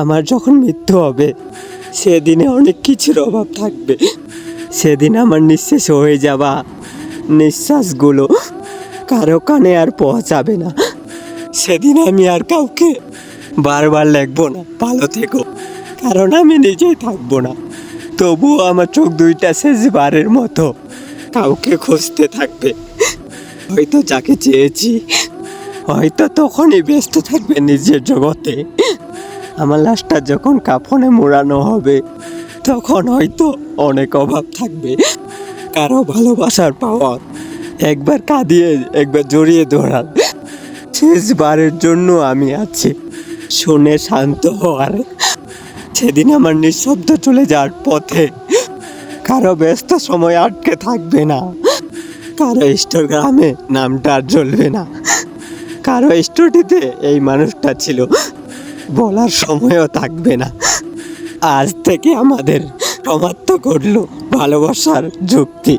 আমার যখন মৃত্যু হবে সেদিনে অনেক কিছুর অভাব থাকবে। সেদিন আমার নিঃশেষ হয়ে যাওয়া নিঃশ্বাসগুলো কারো কানে আর পৌঁছাবে না। সেদিন আমি আর কাউকে বারবার লিখবো না ভালো থেকো, কারণ আমি নিজেই থাকবো না। তবুও আমার চোখ দুইটা শেষবারের মতো কাউকে খুঁজতে থাকবে। হয়তো যাকে চেয়েছি হয়তো তখনই ব্যস্ত থাকবে নিজের জগতে। আমার লাশটা যখন কাফনে মোড়ানো হবে তখন হয়তো অনেক অভাব থাকবে। কারো ভালোবাসার পাওয়ার, একবার কাঁদিয়ে একবার জড়িয়ে ধরার, শেষবারের জন্য আমি আছি শুনে শান্ত হওয়ার। সেদিন আমার নিঃশব্দ চলে যাওয়ার পথে কারো ব্যস্ত সময় আটকে থাকবে না, কারো ইনস্টাগ্রামে নামটা আর জ্বলবে না, কারো স্টোরিতে এই মানুষটা ছিল বলার সময়ও থাকবে না। আজ থেকে আমাদের সমাপ্ত করলো ভালোবাসার যুক্তি।